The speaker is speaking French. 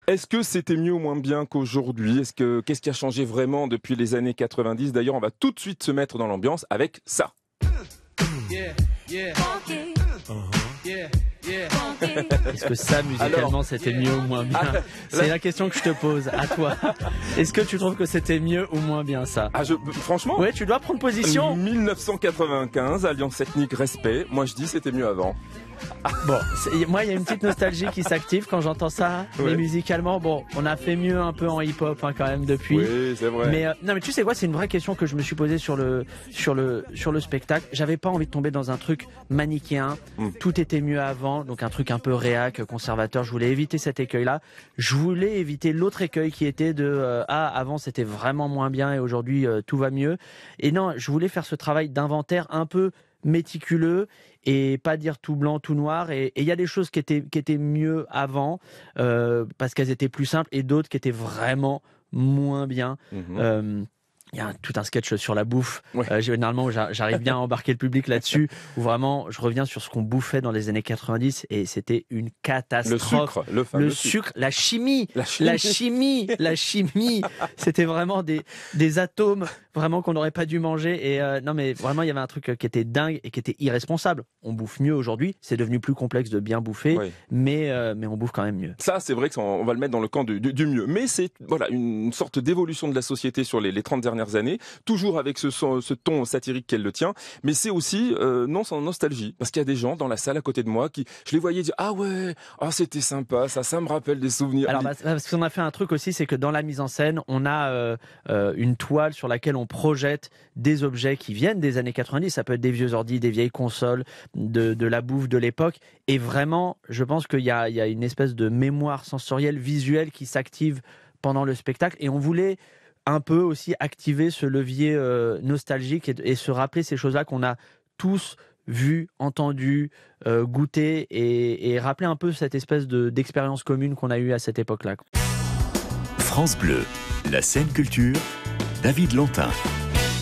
Est-ce que c'était mieux ou moins bien qu'aujourd'hui? Qu'est-ce qui a changé vraiment depuis les années 90? D'ailleurs, on va tout de suite se mettre dans l'ambiance avec ça. Yeah, yeah. Yeah, yeah. Est-ce que ça, musicalement, c'était mieux ou moins bien? C'est la question que je te pose, à toi. Est-ce que tu trouves que c'était mieux ou moins bien, ça? Franchement, Ouais, tu dois prendre position. 1995, Alliance ethnique, respect. Moi, je dis c'était mieux avant. Bon, moi, il y a une petite nostalgie qui s'active quand j'entends ça. Ouais. Mais musicalement, bon, on a fait mieux un peu en hip-hop quand même depuis. Oui, c'est vrai. Mais non, mais tu sais quoi, c'est une vraie question que je me suis posée sur le spectacle. J'avais pas envie de tomber dans un truc manichéen. Tout était mieux avant, donc un truc un peu réac, conservateur. Je voulais éviter cet écueil-là. Je voulais éviter l'autre écueil qui était de avant c'était vraiment moins bien et aujourd'hui tout va mieux. Et non, je voulais faire ce travail d'inventaire un peu méticuleux et pas dire tout blanc, tout noir. Et il y a des choses qui étaient mieux avant parce qu'elles étaient plus simples et d'autres qui étaient vraiment moins bien. Il y a tout un sketch sur la bouffe. Ouais. Généralement, j'arrive bien à embarquer le public là-dessus, où vraiment, je reviens sur ce qu'on bouffait dans les années 90 et c'était une catastrophe. Le fameux Le sucre, la chimie. C'était vraiment des atomes vraiment qu'on n'aurait pas dû manger. Et non, mais vraiment, il y avait un truc qui était dingue et qui était irresponsable. On bouffe mieux aujourd'hui. C'est devenu plus complexe de bien bouffer, Oui. mais on bouffe quand même mieux. Ça, c'est vrai qu'on va le mettre dans le camp du mieux. Mais c'est voilà une sorte d'évolution de la société sur les 30 dernières années, toujours avec ce ton satirique qu'elle le tient. Mais c'est aussi non sans nostalgie, parce qu'il y a des gens dans la salle à côté de moi qui, je les voyais dire ah ouais, ah c'était sympa, ça me rappelle des souvenirs. Alors parce qu'on a fait un truc aussi, c'est que dans la mise en scène, on a une toile sur laquelle on projette des objets qui viennent des années 90. Ça peut être des vieux ordi, des vieilles consoles, de la bouffe de l'époque. Et vraiment, je pense qu'il y a une espèce de mémoire sensorielle, visuelle qui s'active pendant le spectacle. Et on voulait un peu aussi activer ce levier nostalgique et se rappeler ces choses-là qu'on a tous vues, entendues, goûtées et rappeler un peu cette espèce d'expérience commune qu'on a eue à cette époque-là. France Bleu, la scène culture, David Lantin.